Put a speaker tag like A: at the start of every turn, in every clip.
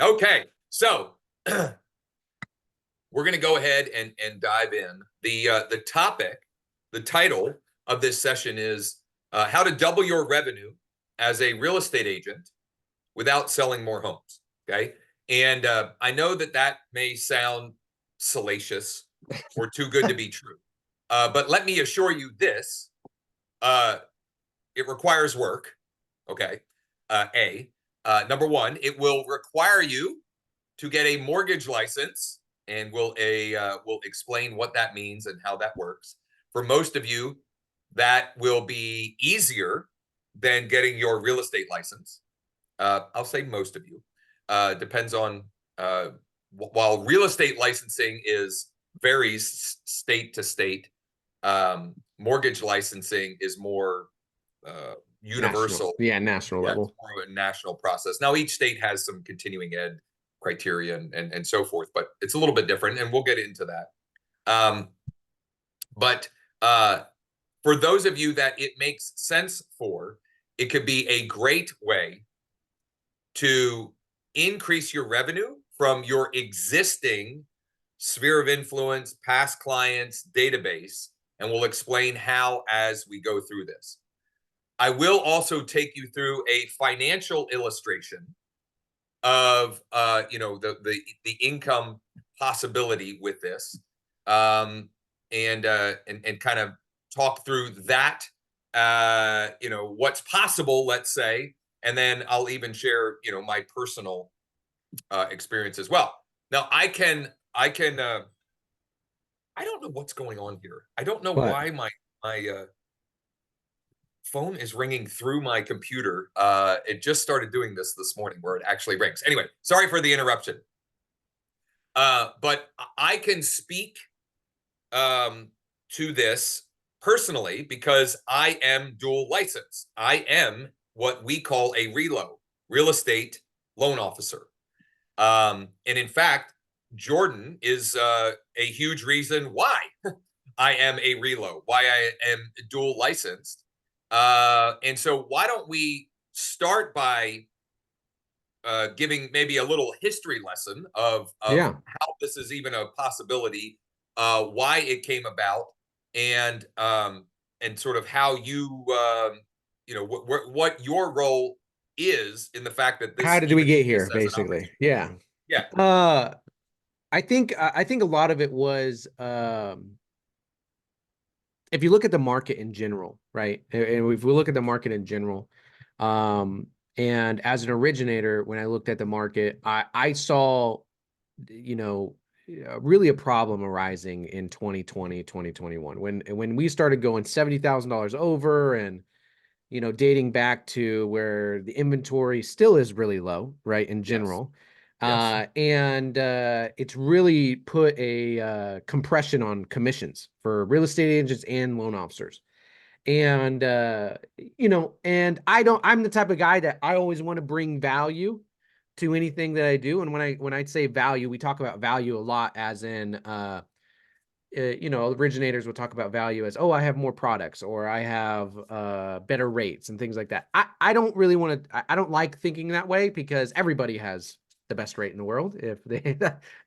A: Okay, so we're going to go ahead and dive in. The topic, the title of this session is how to double your revenue as a real estate agent without selling more homes. Okay, and I know that may sound salacious or too good to be true, but let me assure you this: it requires work. Okay, number one, it will require you to get a mortgage license, and we'll explain what that means and how that works. For most of you, that will be easier than getting your real estate license. I'll say most of you. Depends on while real estate licensing varies state to state. Mortgage licensing is more universal.
B: National level.
A: It's more of a national process. Now, each state has some continuing ed criteria and so forth, but it's a little bit different, and we'll get into that. But for those of you that it makes sense for, it could be a great way to increase your revenue from your existing sphere of influence, past clients, database, and we'll explain how as we go through this. I will also take you through a financial illustration of the income possibility with this, and kind of talk through that, what's possible, let's say, and then I'll even share my personal experience as well. Now I don't know what's going on here. I don't know why my phone is ringing through my computer. It just started doing this morning where it actually rings. Anyway, sorry for the interruption. But I can speak to this personally because I am dual licensed. I am what we call a RELO, real estate loan officer. And in fact, Jordan is a huge reason why I am a RELO, why I am dual licensed. And so why don't we start by giving maybe a little history lesson of how this is even a possibility, why it came about, and sort of how you what your role is in the fact that this.
B: How did we get here, basically? Yeah. I think a lot of it was if you look at the market in general, right? And if we look at the market in general, and as an originator, when I looked at the market, I saw, really a problem arising in 2020, 2021, when we started going $70,000 over, and, dating back to where the inventory still is really low, right? In general. Yes. And it's really put a compression on commissions for real estate agents and loan officers. And, and I'm the type of guy that I always want to bring value to anything that I do. And when I say value, we talk about value a lot as in, originators will talk about value as, oh, I have more products, or I have better rates and things like that. I don't really want to, I don't like thinking that way, because everybody has the best rate in the world. If they,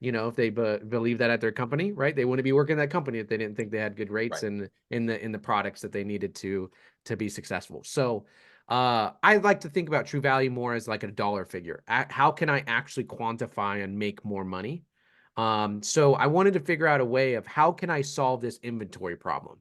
B: if they believe that at their company, right? They wouldn't be working at that company if they didn't think they had good rates in the products that they needed to be successful. So I like to think about true value more as like a dollar figure. How can I actually quantify and make more money? So I wanted to figure out a way of how can I solve this inventory problem,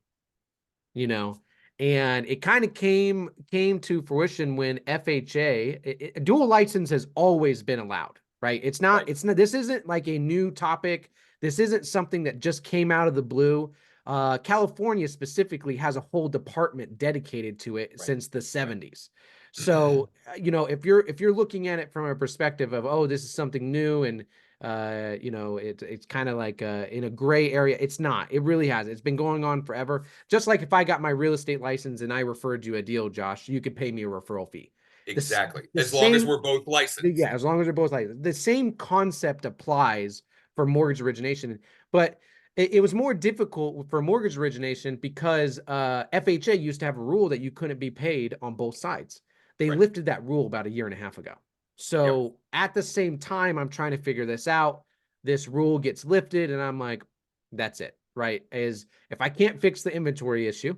B: and it kind of came to fruition when FHA, dual license has always been allowed, right? It's not, this isn't like a new topic. This isn't something that just came out of the blue. California specifically has a whole department dedicated to it since the 70s. So, if you're looking at it from a perspective of, oh, this is something new, and it's kind of like in a gray area. It's not. It really has. It's been going on forever. Just like if I got my real estate license and I referred you a deal, Josh, you could pay me a referral fee.
A: Exactly. As long as we're both licensed.
B: Yeah, as long as we're both licensed. The same concept applies for mortgage origination, but it was more difficult for mortgage origination because FHA used to have a rule that you couldn't be paid on both sides. They lifted that rule about 1.5 years ago. So at the same time, I'm trying to figure this out. This rule gets lifted, and I'm like, that's it, right? Is if I can't fix the inventory issue,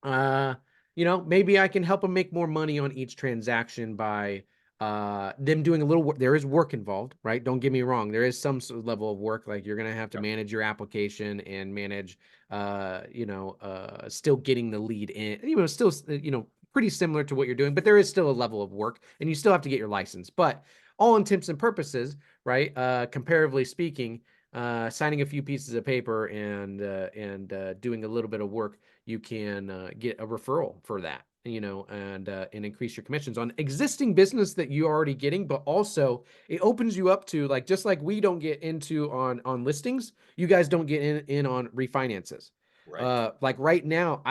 B: uh, maybe I can help them make more money on each transaction by them doing a little work. There is work involved, right? Don't get me wrong. There is some level of work. Like you're going to have to manage your application and manage, still getting the lead in, still, pretty similar to what you're doing, but there is still a level of work and you still have to get your license. But all intents and purposes, right? Comparatively speaking, signing a few pieces of paper and doing a little bit of work, you can get a referral for that, and increase your commissions on existing business that you're already getting. But also it opens you up to, like, just like we don't get into on listings, you guys don't get in on refinances.
A: Right.
B: Like right now,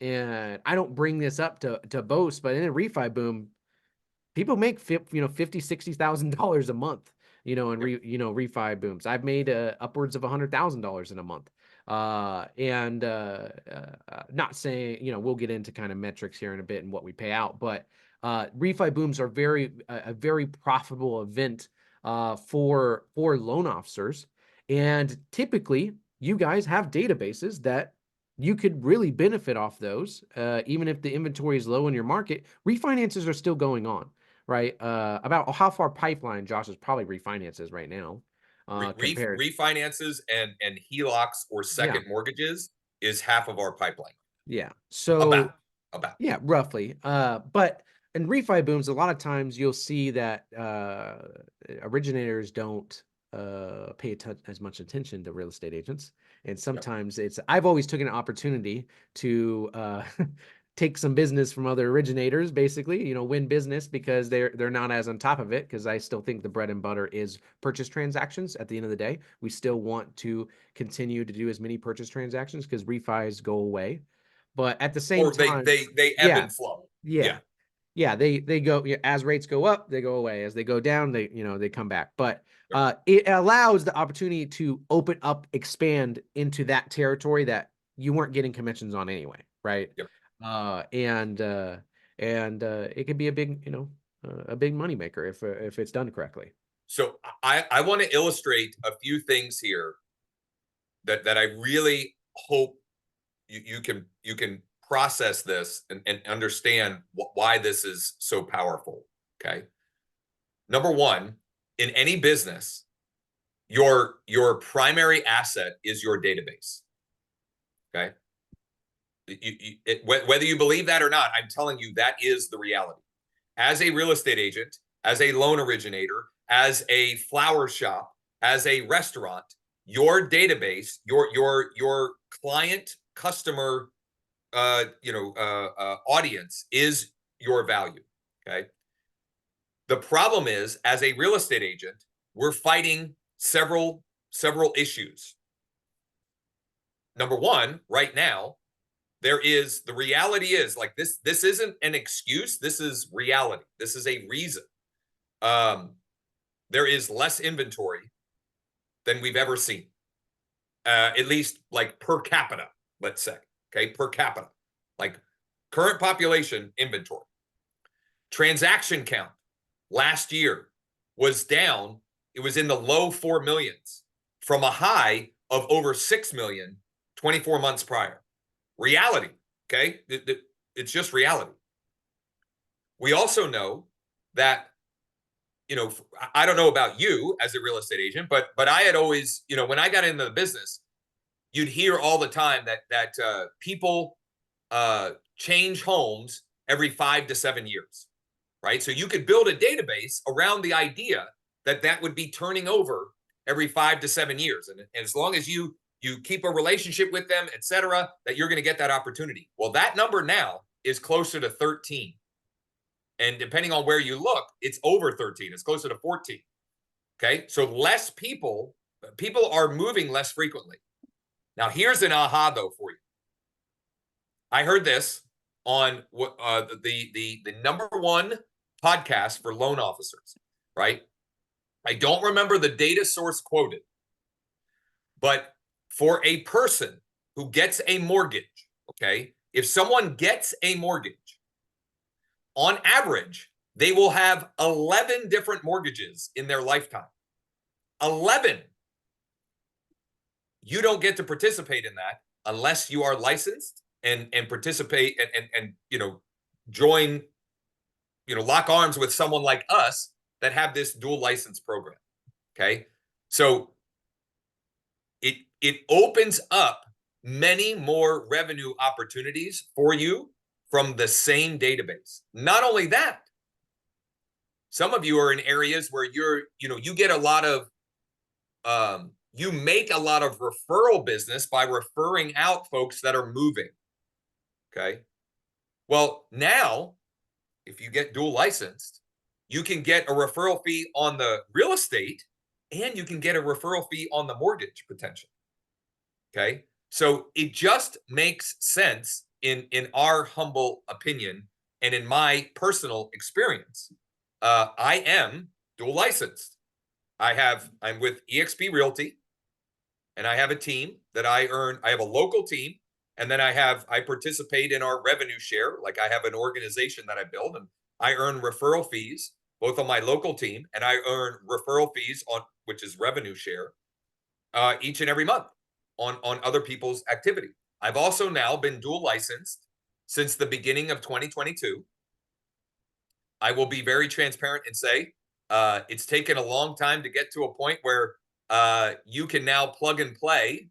B: and I don't bring this up to boast, but in a refi boom, people make $50,000-$60,000 a month, in
A: Yep.
B: refi booms. I've made upwards of $100,000 in a month. And not saying, we'll get into kind of metrics here in a bit and what we pay out, but refi booms are a very profitable event for loan officers. And typically, you guys have databases that you could really benefit off those, even if the inventory is low in your market. Refinances are still going on, right? About how far pipeline Josh is probably refinances right now, compared.
A: Refinances and HELOCs or
B: Yeah,
A: second mortgages is half of our pipeline.
B: yeah.
A: About
B: So
A: about.
B: yeah, roughly. But in refi booms, a lot of times you'll see that originators don't pay as much attention to real estate agents, and
A: Yep.
B: sometimes I've always taken an opportunity to take some business from other originators, basically, win business because they're not as on top of it. Because I still think the bread and butter is purchase transactions. At the end of the day, we still want to continue to do as many purchase transactions because refis go away. But at the same
A: Or
B: time,
A: they ebb
B: yeah,
A: and flow.
B: yeah,
A: Yeah.
B: yeah, they go, as rates go up, they go away. As they go down, they come back. But
A: Yep.
B: it allows the opportunity to open up, expand into that territory that you weren't getting commissions on anyway, right?
A: Yep.
B: And it could be a big, a big moneymaker if it's done correctly.
A: So I want to illustrate a few things here that I really hope you can process this and understand why this is so powerful. Okay. Number one, in any business, your primary asset is your database. Okay. Whether you believe that or not, I'm telling you that is the reality. As a real estate agent, as a loan originator, as a flower shop, as a restaurant, your database, your client customer audience is your value. Okay. The problem is, as a real estate agent, we're fighting several issues. Number one, right now, the reality is, like, this isn't an excuse. This is reality. This is a reason. There is less inventory than we've ever seen, at least like per capita, let's say. Okay, per capita, like current population inventory. Transaction count last year was down. It was in the low 4 millions from a high of over 6 million 24 months prior. Reality. Okay. It's just reality. We also know that, I don't know about you as a real estate agent, but I had always, when I got into the business, you'd hear all the time that people change homes every 5 to 7 years, right? So you could build a database around the idea that would be turning over every 5 to 7 years, and as long as you keep a relationship with them, et cetera, that you're going to get that opportunity. Well, that number now is closer to 13. And depending on where you look, it's over 13. It's closer to 14. Okay. So less people are moving less frequently. Now, here's an aha though for you. I heard this on the number one podcast for loan officers, right? I don't remember the data source quoted, but for a person who gets a mortgage, okay, if someone gets a mortgage, on average, they will have 11 different mortgages in their lifetime. 11. You don't get to participate in that unless you are licensed and participate and join, lock arms with someone like us that have this dual license program. Okay. So it opens up many more revenue opportunities for you from the same database. Not only that, some of you are in areas where you get a lot of, you make a lot of referral business by referring out folks that are moving. Okay. Well, now, if you get dual licensed, you can get a referral fee on the real estate and you can get a referral fee on the mortgage potential. Okay. So it just makes sense in our humble opinion and in my personal experience. I am dual licensed. I'm with eXp Realty, and I have a team that I have a local team, and then I participate in our revenue share. Like, I have an organization that I build, and I earn referral fees both on my local team, and I earn referral fees on, which is revenue share, each and every month on other people's activity. I've also now been dual licensed since the beginning of 2022. I will be very transparent and say it's taken a long time to get to a point where you can now plug and play,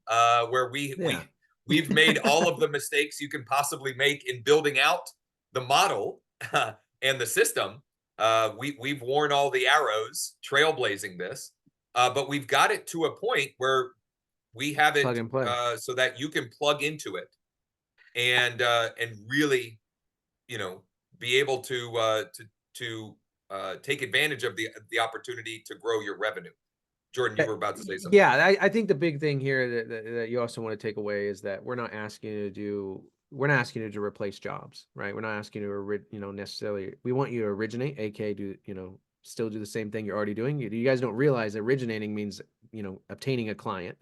A: where we've made all of the mistakes you can possibly make in building out the model and the system. We've worn all the arrows trailblazing this, but we've got it to a point where we have it so that you can plug into it and really, be able to take advantage of the opportunity to grow your revenue. Jordan, you were about to say something.
B: Yeah, I think the big thing here that you also want to take away is that we're not asking you to replace jobs, right? We're not asking you to, necessarily. We want you to originate, aka still do the same thing you're already doing. You guys don't realize originating means, obtaining a client,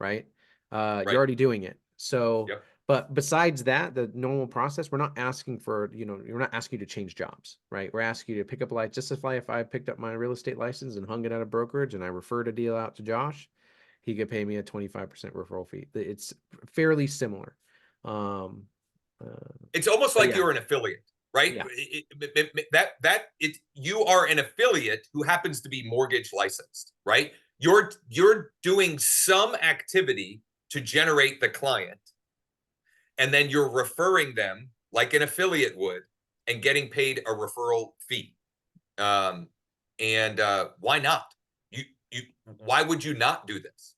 B: right? Right. You're already doing it. So, yep. But besides that, the normal process, we're not asking for, we're not asking you to change jobs, right? We're asking you to pick up a license. Just if I picked up my real estate license and hung it at a brokerage and I referred a deal out to Josh, he could pay me a 25% referral fee. It's fairly similar.
A: It's almost like you're an affiliate, right?
B: Yeah.
A: You are an affiliate who happens to be mortgage licensed, right? You're doing some activity to generate the client, and then you're referring them like an affiliate would and getting paid a referral fee. Why not? Why would you not do this?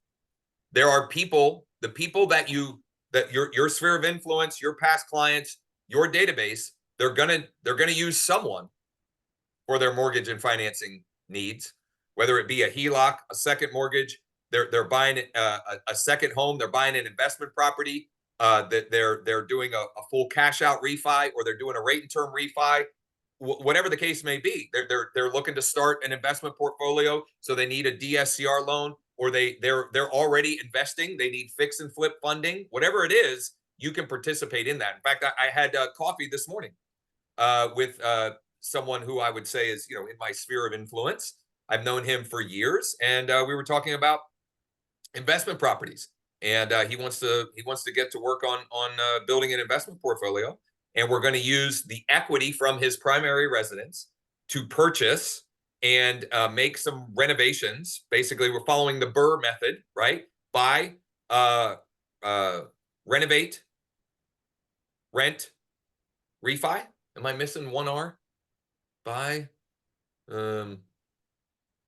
A: There are the people that your sphere of influence, your past clients, your database, they're gonna use someone for their mortgage and financing needs, whether it be a HELOC, a second mortgage, they're buying a second home, they're buying an investment property, that they're doing a full cash out refi, or they're doing a rate and term refi, whatever the case may be. They're looking to start an investment portfolio, so they need a DSCR loan, or they're already investing, they need fix and flip funding. Whatever it is, you can participate in that. In fact, I had coffee this morning with someone who I would say is, in my sphere of influence. I've known him for years, and we were talking about investment properties, and he wants to get to work on building an investment portfolio, and we're going to use the equity from his primary residence to purchase and make some renovations. Basically, we're following the Burr method, right? Buy, renovate, rent, refi. Am I missing one R? Buy.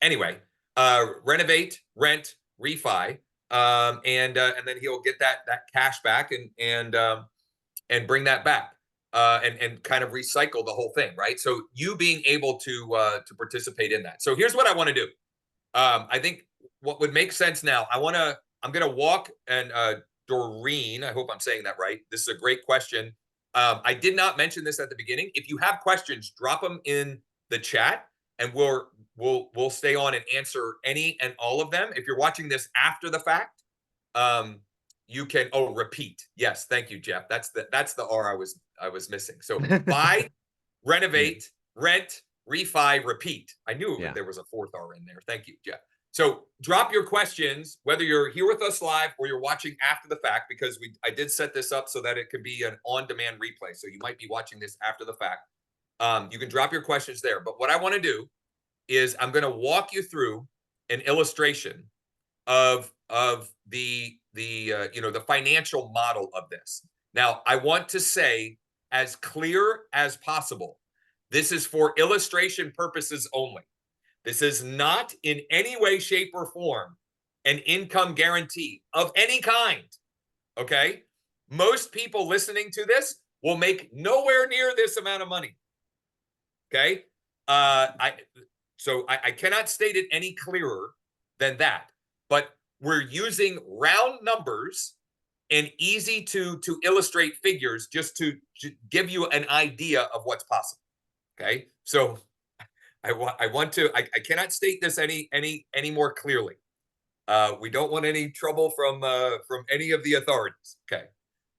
A: Anyway, renovate, rent, refi, and then he'll get that cash back and bring that back, and kind of recycle the whole thing, right? So you being able to participate in that. So here's what I want to do. I think what would make sense now. I'm gonna walk, and Doreen, I hope I'm saying that right. This is a great question. I did not mention this at the beginning. If you have questions, drop them in the chat, and we'll stay on and answer any and all of them. If you're watching this after the fact, you can repeat. Yes, thank you, Jeff. That's the R I was missing. So buy, renovate, rent, refi, repeat. I knew there was a fourth R in there. Thank you, Jeff. So drop your questions, whether you're here with us live or you're watching after the fact, because I did set this up so that it could be an on-demand replay. So you might be watching this after the fact. You can drop your questions there. But what I want to do is I'm going to walk you through an illustration of the financial model of this. Now, I want to say as clear as possible, this is for illustration purposes only. This is not in any way, shape, or form an income guarantee of any kind. Okay? Most people listening to this will make nowhere near this amount of money. Okay? I cannot state it any clearer than that. But we're using round numbers and easy to illustrate figures just to give you an idea of what's possible. Okay? So I cannot state this any more clearly. We don't want any trouble from any of the authorities. Okay.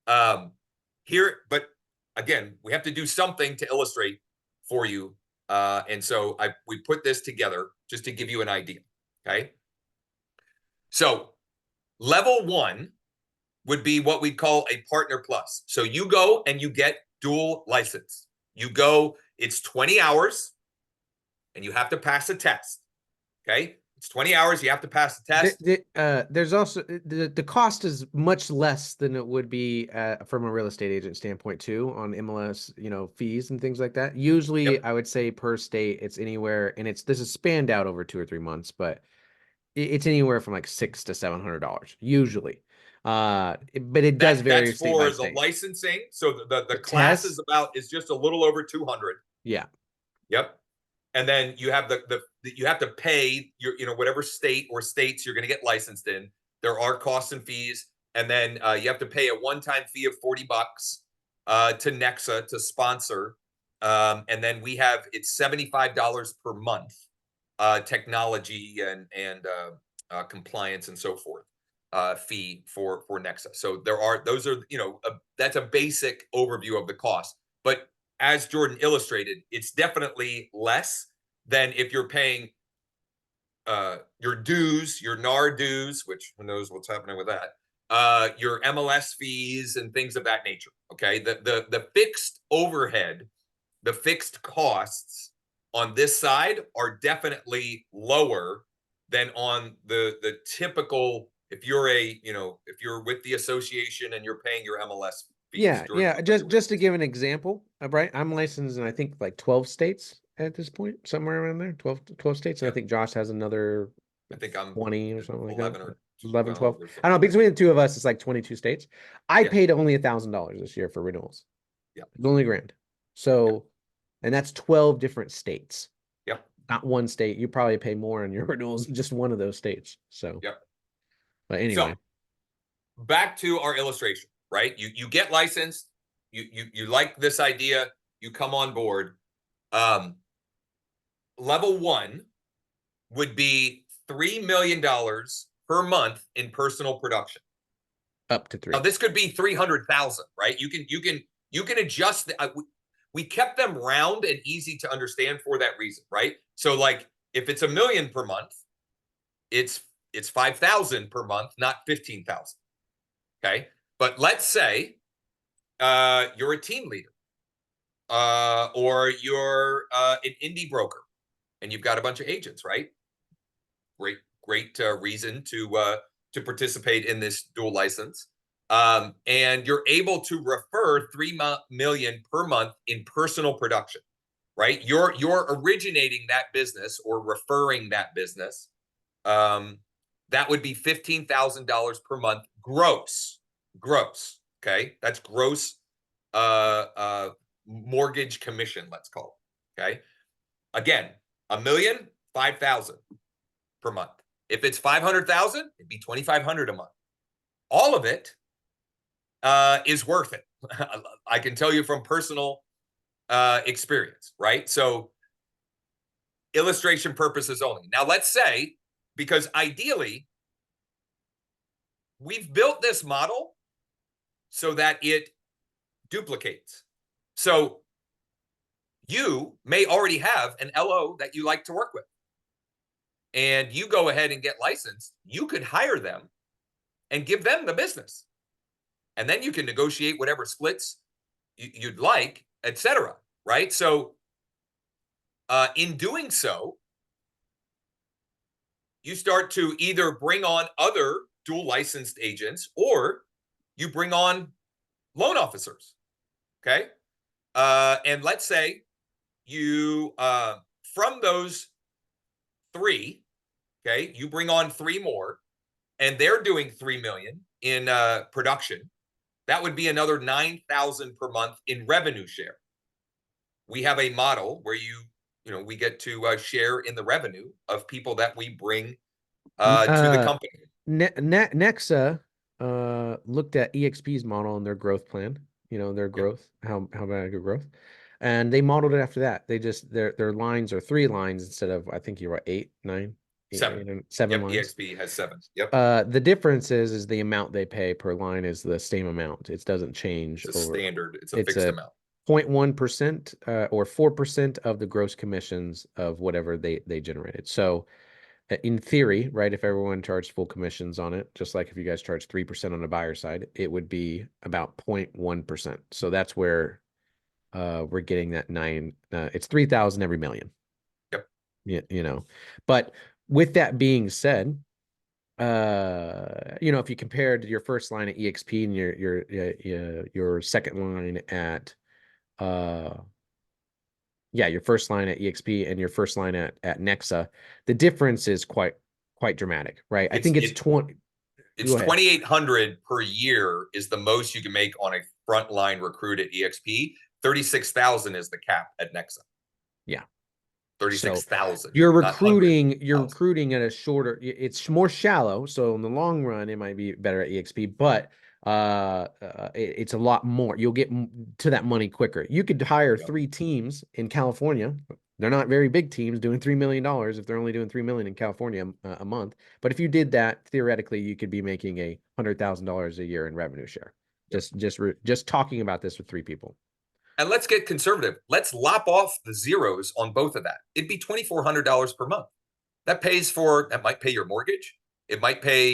A: But again, we have to do something to illustrate for you. And so we put this together just to give you an idea. Okay. So level 1 would be what we call a partner plus. So you go and you get dual license. You go, it's 20 hours and you have to pass a test. Okay. It's 20 hours. You have to pass the test.
B: There's also the cost is much less than it would be from a real estate agent standpoint too, on MLS, fees and things like that. Usually, yep. I would say per state, it's anywhere, and this is spanned out over 2 or 3 months, but it's anywhere from like $600 to $700 usually. But it does vary. That's
A: for the state. Licensing. So the class test is just a little over 200.
B: Yeah.
A: Yep. And then you have you have to pay your, whatever state or states you're going to get licensed in. There are costs and fees. And then you have to pay a one-time fee of $40 to NEXA to sponsor. And then it's $75 per month, technology and compliance and so forth, fee for NEXA. So that's a basic overview of the cost. But as Jordan illustrated, it's definitely less than if you're paying your dues, your NAR dues, which who knows what's happening with that, your MLS fees and things of that nature. Okay, the fixed overhead, the fixed costs on this side are definitely lower than on the typical. If you're if you're with the association and you're paying your MLS fees.
B: Yeah. Just to give an example, right? I'm licensed in I think like 12 states at this point, somewhere around there, 12 states. And
A: Yep.
B: I think Josh has another,
A: I think I'm
B: 20 or something like that.
A: 11 or
B: 11, 12. I don't know. Between the two of us, it's like 22 states. I paid only $1,000 this year for renewals.
A: Yeah.
B: It's only $1,000. So, and that's 12 different states.
A: Yep.
B: Not one state. You probably pay more on your renewals in just one of those states. So,
A: yep.
B: But anyway.
A: So, back to our illustration, right? You get licensed. You like this idea. You come on board. Level 1 would be $3 million per month in personal production.
B: Up to 3.
A: Now, this could be 300,000, right? You can adjust. We kept them round and easy to understand for that reason, right? So, like, if it's $1 million per month, it's 5,000 per month, not 15,000. Okay, but let's say you're a team leader, or you're an indie broker, and you've got a bunch of agents, right? Great reason to participate in this dual license. And you're able to refer $3 million per month in personal production, right? You're originating that business or referring that business. That would be $15,000 per month gross. Okay, that's gross mortgage commission, let's call it. Okay, again, $1 million, 5,000 per month. If it's 500,000, it'd be 2,500 a month. All of it is worth it. I can tell you from personal experience, right? So, illustration purposes only. Now, let's say, because ideally, we've built this model so that it duplicates. So, you may already have an LO that you like to work with, and you go ahead and get licensed. You could hire them and give them the business, and then you can negotiate whatever splits you'd like, etc. Right? So in doing so, you start to either bring on other dual licensed agents, or you bring on loan officers. Okay. And let's say you, from those three, okay, you bring on three more, and they're doing 3 million in production. That would be another 9,000 per month in revenue share. We have a model where we get to share in the revenue of people that we bring to the company.
B: NEXA looked at EXP's model and their growth plan, their growth, how about good growth. And they modeled it after that. They just their lines are 3 lines instead of, I think you're right, 8, 9,
A: 7.
B: 7
A: Yep,
B: lines.
A: EXP has 7. Yep.
B: The difference is the amount they pay per line is the same amount. It doesn't change
A: It's a
B: over.
A: standard. It's a fixed amount.
B: 0.1% or 4% of the gross commissions of whatever they generated. So in theory, right, if everyone charged full commissions on it, just like if you guys charge 3% on the buyer side, it would be about 0.1%. So that's where we're getting that 9. It's 3,000 every million.
A: Yep.
B: But with that being said, if you compared your first line at EXP and your second line at your first line at EXP and your first line at NEXA, the difference is quite dramatic, right? I think it's 20.
A: It's 2,800 per year is the most you can make on a frontline recruit at EXP. 36,000 is the cap at NEXA.
B: Yeah.
A: 36,000.
B: You're recruiting at a shorter, it's more shallow. So in the long run, it might be better at EXP, but it's a lot more. You'll get to that money quicker. You could hire 3 teams in California. They're not very big teams doing $3 million if they're only doing 3 million in California a month. But if you did that, theoretically, you could be making $100,000 a year in revenue share. Just talking about this with 3 people.
A: And let's get conservative. Let's lop off the zeros on both of that. It'd be $2,400 per month. That might pay your mortgage. It might pay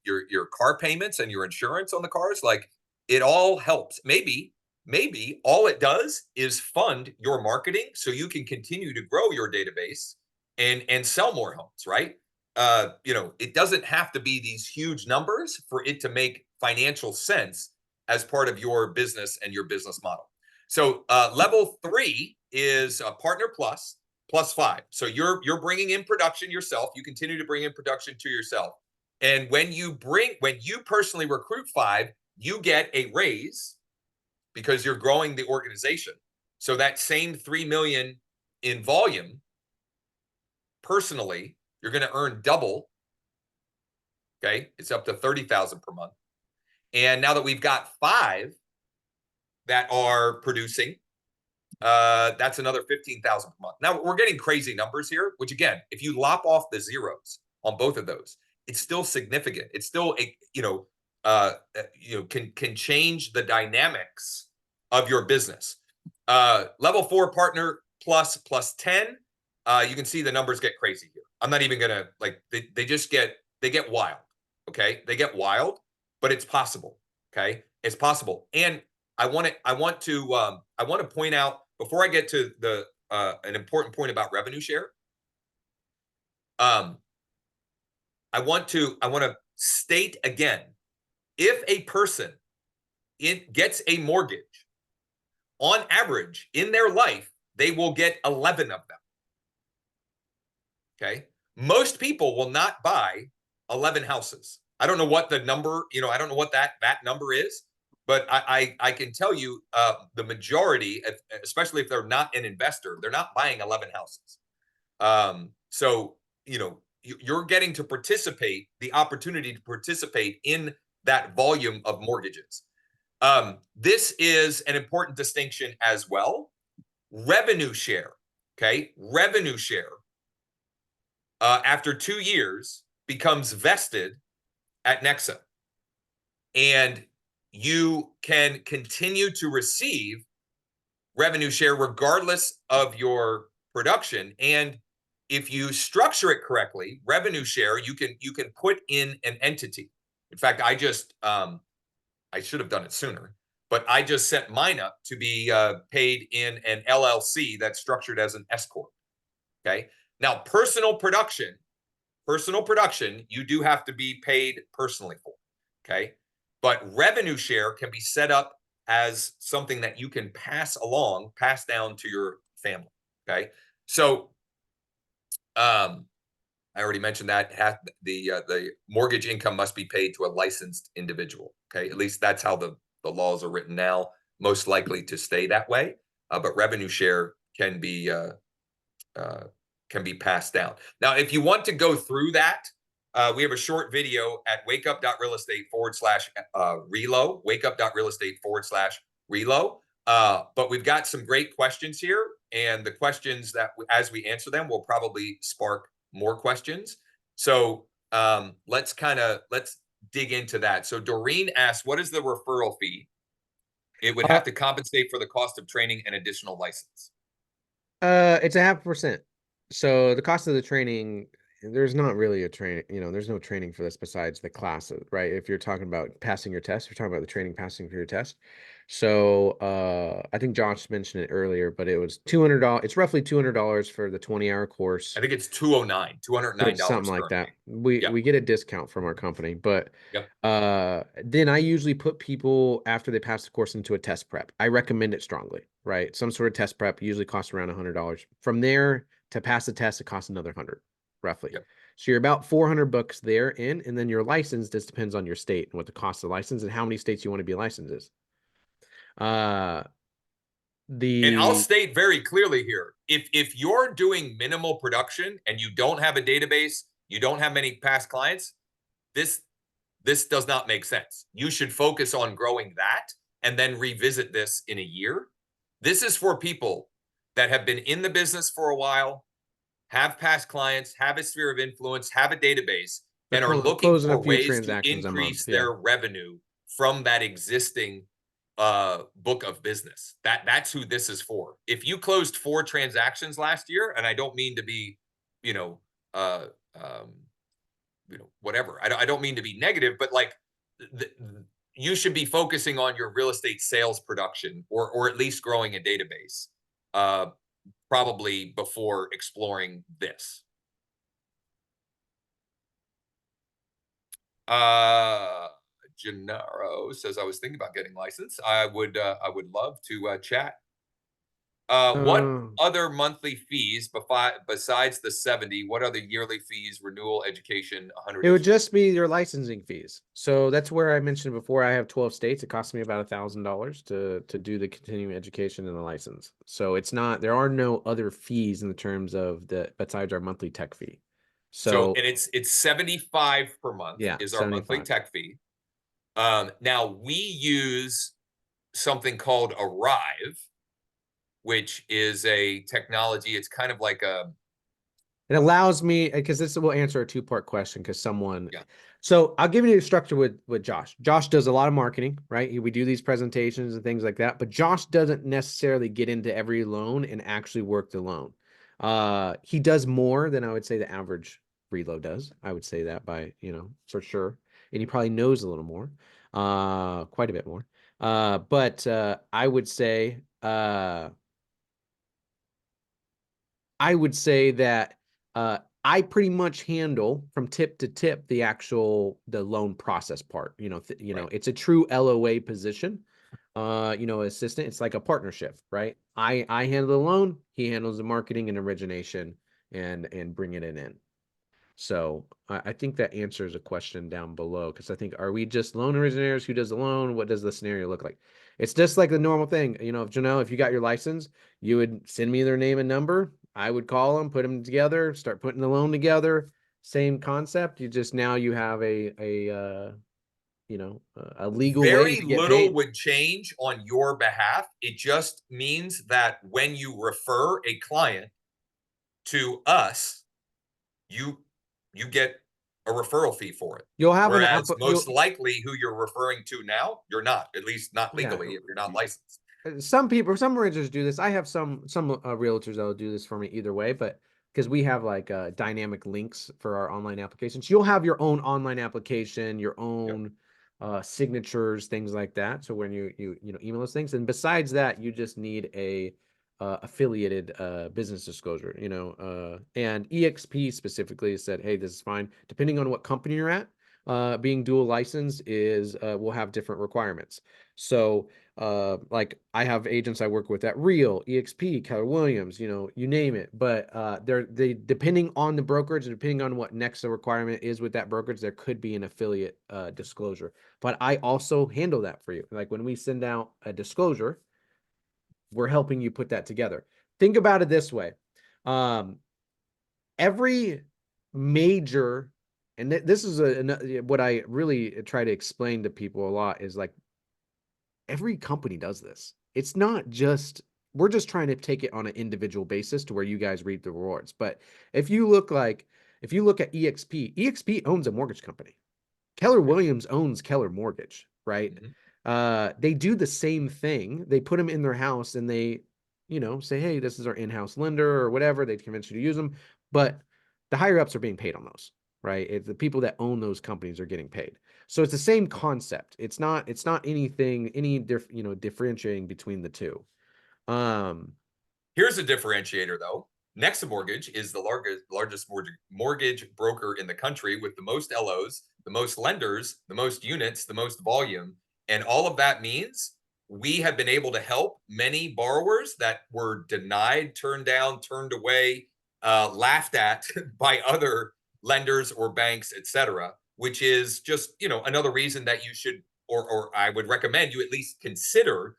A: your car payments and your insurance on the cars. Like, it all helps. Maybe all it does is fund your marketing so you can continue to grow your database and sell more homes, right? It doesn't have to be these huge numbers for it to make financial sense as part of your business and your business model. So level 3 is a partner plus 5. So you're bringing in production yourself. You continue to bring in production to yourself. And when you personally recruit 5, you get a raise because you're growing the organization. So that same 3 million in volume, personally, you're going to earn double. Okay. It's up to 30,000 per month. And now that we've got 5 that are producing, that's another 15,000 per month. Now we're getting crazy numbers here, which again, if you lop off the zeros on both of those, it's still significant. It's still can change the dynamics of your business. Level 4 partner plus 10. You can see the numbers get crazy here. I'm not even gonna they get wild. Okay, they get wild, but it's possible. Okay, it's possible. And I want to point out, before I get to the an important point about revenue share. I want to state again, if a person gets a mortgage, on average in their life, they will get 11 of them. Okay, most people will not buy 11 houses. I don't know what the number, I don't know what that number is. But I can tell you the majority, especially if they're not an investor, they're not buying 11 houses. So, you're getting to participate, the opportunity to participate in that volume of mortgages. This is an important distinction as well. Revenue share, okay? Revenue share, after 2 years, becomes vested at NEXA. And you can continue to receive revenue share regardless of your production. And if you structure it correctly, revenue share, you can put in an entity. In fact, I should have done it sooner, but I just set mine up to be paid in an LLC that's structured as an S corp. Okay. Now, personal production, you do have to be paid personally for. Okay. But revenue share can be set up as something that you can pass down to your family. Okay. So, I already mentioned that the mortgage income must be paid to a licensed individual. Okay. At least that's how the laws are written now, most likely to stay that way. But revenue share can be passed down. Now, if you want to go through that, we have a short video at wakeup.realestate/relo, wakeup.realestate/relo. But we've got some great questions here, and the questions that as we answer them will probably spark more questions. So let's dig into that. So Doreen asks, what is the referral fee? It would have to compensate for the cost of training and additional license.
B: It's 0.5%. So the cost of the training, there's not really a training, there's no training for this besides the classes, right? If you're talking about passing your test, you're talking about the training passing for your test. So I think Josh mentioned it earlier, but it was $200. It's roughly $200 for the 20-hour course.
A: I think it's $209
B: something like
A: currently.
B: that. We get a discount from our company, but
A: Yep.
B: then I usually put people after they pass the course into a test prep. I recommend it strongly, right? Some sort of test prep usually costs around $100. From there to pass the test, it costs another 100, roughly.
A: Yep.
B: So you're about 400 bucks there in, and then your license just depends on your state and what the cost of the license and how many states you want to be licensed is.
A: And I'll state very clearly here, if you're doing minimal production and you don't have a database, you don't have many past clients, this does not make sense. You should focus on growing that and then revisit this in a year. This is for people that have been in the business for a while, have past clients, have a sphere of influence, have a database, and are looking for ways to increase their revenue from that existing book of business. That's who this is for. If you closed 4 transactions last year, and I don't mean to be, whatever. I don't mean to be negative, but like you should be focusing on your real estate sales production, or at least growing a database, probably before exploring this. Gennaro says, I was thinking about getting licensed. I would love to chat. What other monthly fees besides the 70? What other yearly fees, renewal, education, 100?
B: It would just be your licensing fees. So that's where I mentioned before, I have 12 states. It costs me about $1,000 to do the continuing education and the license. So it's not, there are no other fees in the terms of besides our monthly tech fee.
A: So and it's 75 per month,
B: yeah,
A: is our monthly tech fee. Now we use something called Arrive, which is a technology. It's kind of like
B: it allows me, because this will answer a 2-part question, because so I'll give you the structure with Josh. Josh does a lot of marketing, right? We do these presentations and things like that, but Josh doesn't necessarily get into every loan and actually work the loan. He does more than I would say the average reload does. I would say that for sure. And he probably knows a little more, quite a bit more. But I would say that I pretty much handle from tip to tip the loan process part. It's a true LOA position. Assistant. It's like a partnership, right? I handle the loan, he handles the marketing and origination and bringing it in. So I think that answers a question down below, because I think, are we just loan originators? Who does the loan? What does the scenario look like? It's just like the normal thing. If you got your license, you would send me their name and number. I would call them, put them together, start putting the loan together. Same concept. Now you have a legal way to get paid.
A: Very little would change on your behalf. It just means that when you refer a client to us, you get a referral fee for it.
B: You'll have
A: Whereas most likely who you're referring to now, you're not, at least not legally, if you're not licensed.
B: some people, some realtors do this. I have some realtors that will do this for me either way, but because we have like dynamic links for our online applications, you'll have your own online application, your
A: Yep.
B: own signatures, things like that. So when you know email those things, and besides that, you just need a affiliated business disclosure. You know, and EXP specifically said, hey, this is fine. Depending on what company you're at, being dual licensed is will have different requirements. So like I have agents I work with at Real, EXP, Keller Williams, you know, you name it. But they depending on the brokerage and depending on what NEXA requirement is with that brokerage, there could be an affiliate disclosure. But I also handle that for you. Like when we send out a disclosure, we're helping you put that together. Think about it this way. Every major, and this is what I really try to explain to people a lot is like every company does this. It's not just we're just trying to take it on an individual basis to where you guys reap the rewards. But if you look at EXP owns a mortgage company. Keller
A: Right.
B: Williams owns Keller Mortgage, right?
A: Mhm.
B: They do the same thing. They put them in their house and they, you know, say, hey, this is our in-house lender or whatever. They convince you to use them, but the higher ups are being paid on those, right? The people that own those companies are getting paid. So it's the same concept. It's not anything, you know, differentiating between the two. Um,
A: Here's a differentiator, though. NEXA Mortgage is the largest mortgage broker in the country with the most LOs, the most lenders, the most units, the most volume. And all of that means we have been able to help many borrowers that were denied, turned down, turned away, laughed at by other lenders or banks, etc., which is just, you know, another reason that you should, or I would recommend you at least consider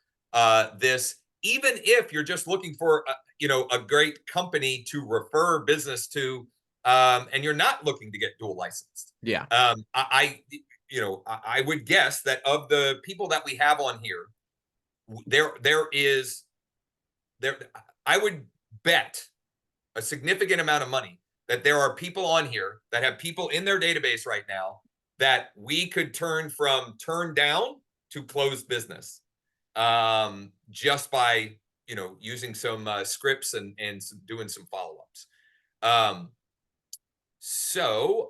A: this, even if you're just looking for you know, a great company to refer business to, and you're not looking to get dual licensed.
B: yeah.
A: I you know, I would guess that of the people that we have on here, there is there. I would bet a significant amount of money that there are people on here that have people in their database right now that we could turn from turn down to closed business, just by, you know, using some scripts and doing some follow-ups. Um, so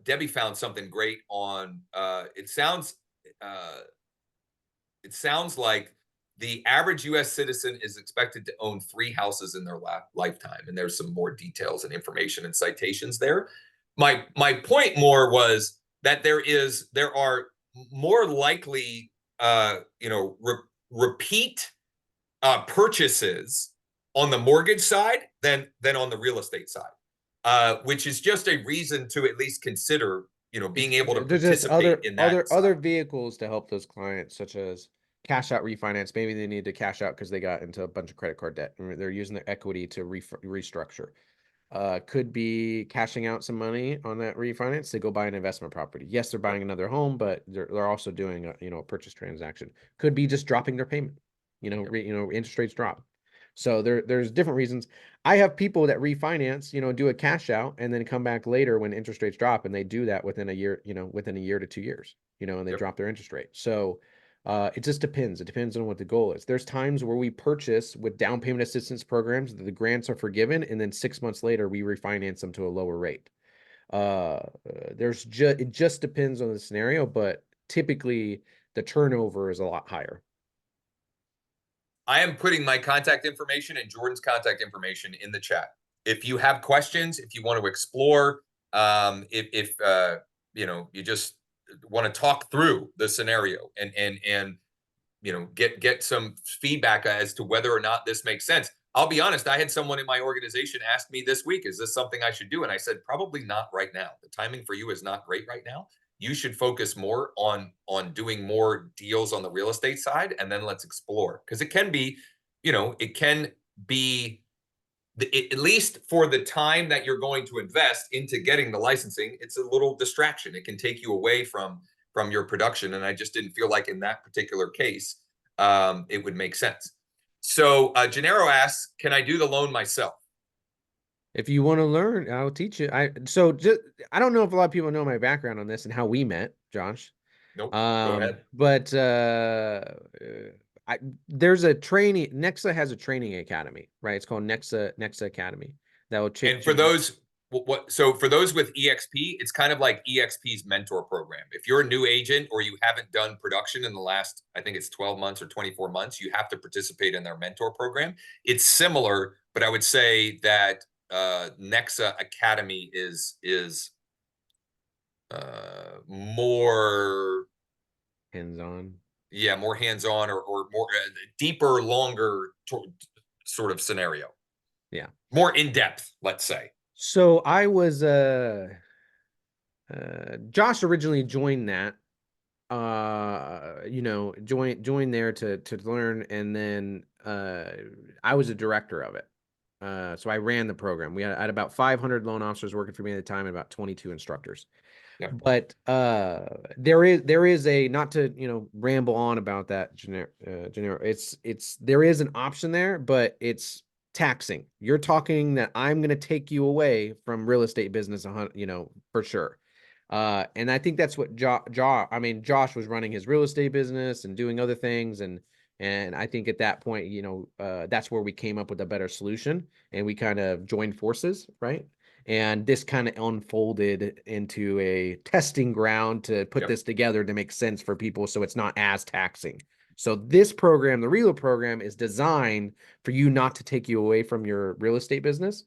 A: Debbie found something great on. Uh, it sounds like the average U.S. citizen is expected to own 3 houses in their lifetime, and there's some more details and information and citations there. My point more was that there are more likely you know, repeat purchases on the mortgage side than on the real estate side, which is just a reason to at least consider, you know, being able to
B: There's just
A: participate in that
B: other
A: side.
B: vehicles to help those clients, such as cash out refinance. Maybe they need to cash out because they got into a bunch of credit card debt and they're using their equity to restructure. Could be cashing out some money on that refinance to go buy an investment property. Yes, they're
A: Yep.
B: buying another home, but they're also doing a, you know, a purchase transaction. Could be just dropping their payment. You know,
A: Yep.
B: interest rates drop. So there's different reasons. I have people that refinance, you know, do a cash out and then come back later when interest rates drop, and they do that within a year, you know, within a year to 2 years, you know, and they
A: Yep.
B: drop their interest rate. So it just depends. It depends on what the goal is. There's times where we purchase with down payment assistance programs that the grants are forgiven, and then 6 months later we refinance them to a lower rate. It just depends on the scenario, but typically the turnover is a lot higher.
A: I am putting my contact information and Jordan's contact information in the chat. If you have questions, if you want to explore, if you know, you just want to talk through the scenario and you know, get some feedback as to whether or not this makes sense. I'll be honest, I had someone in my organization ask me this week, is this something I should do? And I said, probably not right now. The timing for you is not great right now. You should focus more on doing more deals on the real estate side, and then let's explore, because it can be, you know, it can be at least for the time that you're going to invest into getting the licensing, it's a little distraction. It can take you away from your production, and I just didn't feel like in that particular case it would make sense. So Gennaro asks, can I do the loan myself?
B: If you want to learn, I'll teach you. I don't know if a lot of people know my background on this and how we met, Josh.
A: Nope. Go ahead.
B: But there's a training. NEXA has a training academy, right? It's called NEXA Academy. That will
A: And
B: teach
A: for
B: you.
A: those, so for those with EXP, it's kind of like EXP's mentor program. If you're a new agent or you haven't done production in the last, I think it's 12 months or 24 months, you have to participate in their mentor program. It's similar, but I would say that NEXA Academy is more
B: Hands-on.
A: yeah, more hands-on or more deeper, longer sort of scenario.
B: Yeah.
A: More in-depth, let's say.
B: So I was Josh originally joined that. Joined there to learn, and then I was a director of it. So I ran the program. I had about 500 loan officers working for me at the time and about 22 instructors.
A: Yeah.
B: But there is a, not to ramble on about that generic there is an option there, but it's taxing. You're talking that I'm going to take you away from real estate business, for sure. And I think that's what Josh was running his real estate business and doing other things, and I think at that point, that's where we came up with a better solution, and we kind of joined forces, right? And this kind of unfolded into a testing ground to put this together to make sense for people, so it's not as taxing. So this program, the Reload program, is designed for you not to take you away from your real estate business.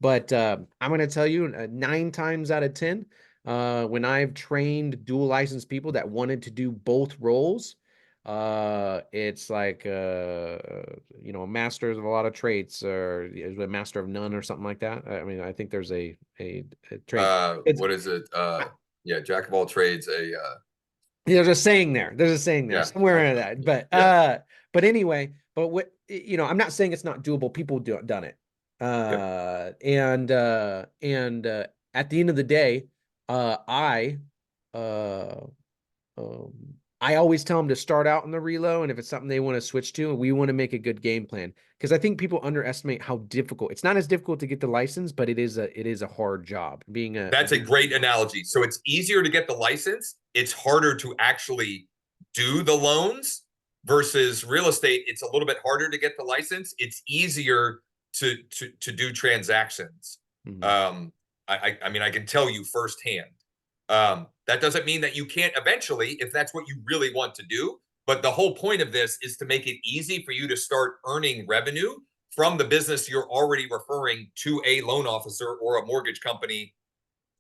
B: But I'm going to tell you, 9 times out of 10, when I've trained dual license people that wanted to do both roles, it's like a master of a lot of traits, or a master of none, or something like that. I mean, I think there's a trade.
A: What is it? Yeah, jack of all trades.
B: There's a saying there. There's a saying there
A: Yeah,
B: somewhere in that. But
A: yeah.
B: but anyway, but what I'm not saying it's not doable. People done it.
A: Yep.
B: And at the end of the day, I uh um, I always tell them to start out in the reload, and if it's something they want to switch to, we want to make a good game plan, because I think people underestimate how difficult. It's not as difficult to get the license, but it is a hard job being
A: That's a great analogy. So it's easier to get the license. It's harder to actually do the loans versus real estate. It's a little bit harder to get the license. It's easier to do transactions.
B: Mhm.
A: I mean, I can tell you firsthand. That doesn't mean that you can't eventually, if that's what you really want to do. But the whole point of this is to make it easy for you to start earning revenue from the business you're already referring to a loan officer or a mortgage company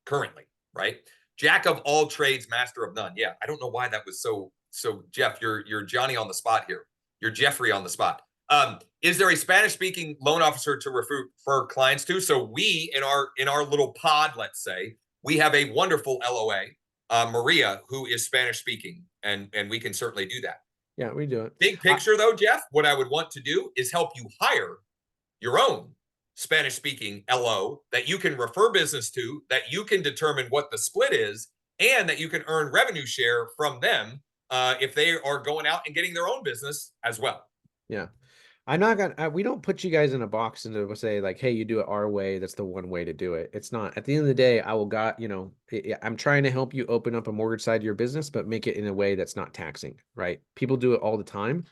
A: currently, right? Jack of all trades, master of none. Yeah, I don't know why that was so. Jeff, you're Johnny on the spot here. You're Jeffrey on the spot. Is there a Spanish speaking loan officer to refer clients to? So we in our little pod, let's say, we have a wonderful LOA, Maria, who is Spanish speaking, and we can certainly do that.
B: Yeah, we do it.
A: Big picture though, Jeff, what I would want to do is help you hire your own Spanish speaking LO that you can refer business to, that you can determine what the split is, and that you can earn revenue share from them if they are going out and getting their own business as well.
B: Yeah. I'm not gonna, we don't put you guys in a box and to say like, hey, you do it our way. That's the one way to do it. It's not. At the end of the day, I'm trying to help you open up a mortgage side to your business, but make it in a way that's not taxing, right? People do it all the time,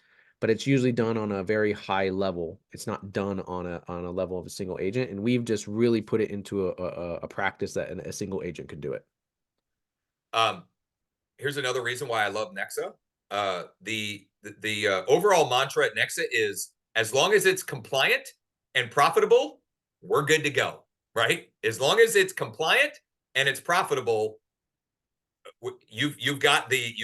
B: but it's usually done on a very high level. It's not done on a level of a single agent. And we've just really put it into a practice that a single agent could do it.
A: Here's another reason why I love NEXA. The overall mantra at NEXA is, as long as it's compliant and profitable, we're good to go, right? As long as it's compliant and it's profitable, you've got the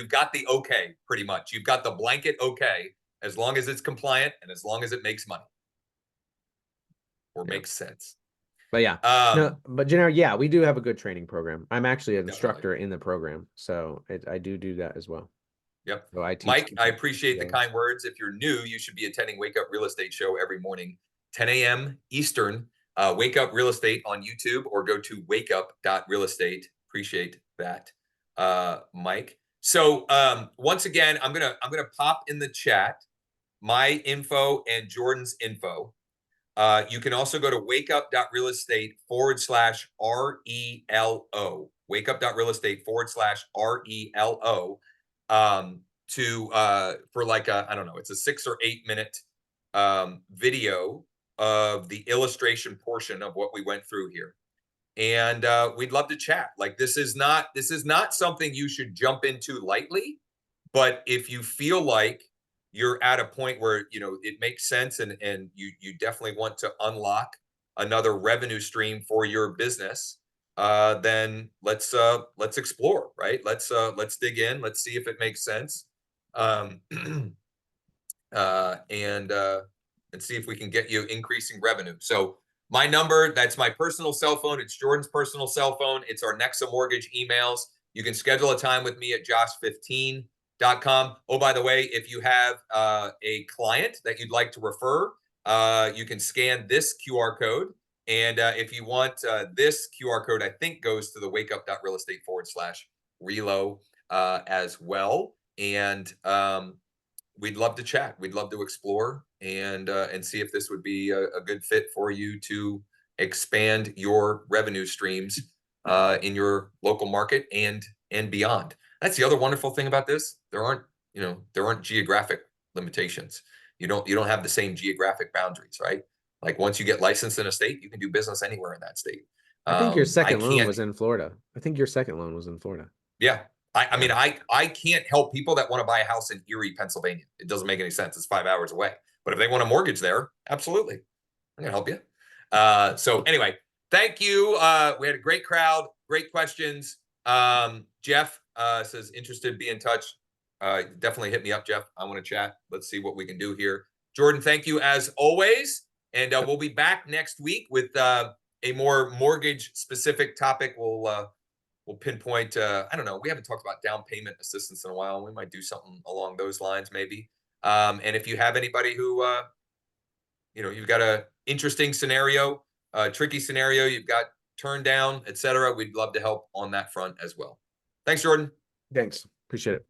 A: okay, pretty much. You've got the blanket okay, as long as it's compliant and as long as it makes money or makes sense.
B: But yeah, no, but yeah, we do have a good training program. I'm actually an
A: Definitely.
B: instructor in the program, so I do that as well.
A: Yep.
B: So I teach
A: Mike,
B: people.
A: I appreciate the kind words. If you're new, you should be attending Wake Up Real Estate Show every morning, 10 a.m. Eastern. Wake Up Real Estate on YouTube, or go to wakeup.realestate. Appreciate that, Mike. So once again, I'm gonna pop in the chat my info and Jordan's info. You can also go to wakeup.realestate/RELO. Wakeup.realestate/RELO. for like a, I don't know, it's a 6 or 8 minute video of the illustration portion of what we went through here. And we'd love to chat. Like, this is not something you should jump into lightly, but if you feel like you're at a point where, you know, it makes sense, and you definitely want to unlock another revenue stream for your business, then let's explore, right? Let's dig in. Let's see if it makes sense. And see if we can get you increasing revenue. So my number, that's my personal cell phone. It's Jordan's personal cell phone. It's our NEXA mortgage emails. You can schedule a time with me at josh15.com. Oh, by the way, if you have a client that you'd like to refer, you can scan this QR code. And if you want this QR code, I think goes to the wakeup.realestate/relo as well. And we'd love to chat. We'd love to explore and see if this would be a good fit for you to expand your revenue streams in your local market and beyond. That's the other wonderful thing about this. There aren't geographic limitations. You don't have the same geographic boundaries, right? Like, once you get licensed in a state, you can do business anywhere in that state.
B: I think your second loan was in Florida. I think your second loan was in Florida.
A: Yeah. I mean, I can't help people that want to buy a house in Erie, Pennsylvania. It doesn't make any sense. It's 5 hours away. But if they want a mortgage there, absolutely, I'm gonna help you. So anyway, thank you. We had a great crowd, great questions. Jeff says interested, be in touch. Definitely hit me up, Jeff. I want to chat. Let's see what we can do here. Jordan, thank you as always. And we'll be back next week with a more mortgage specific topic. We'll pinpoint, I don't know, we haven't talked about down payment assistance in a while. We might do something along those lines, maybe. And if you have anybody who, you've got a interesting scenario, a tricky scenario, you've got turned down, etc., we'd love to help on that front as well. Thanks, Jordan.
B: Thanks. Appreciate it.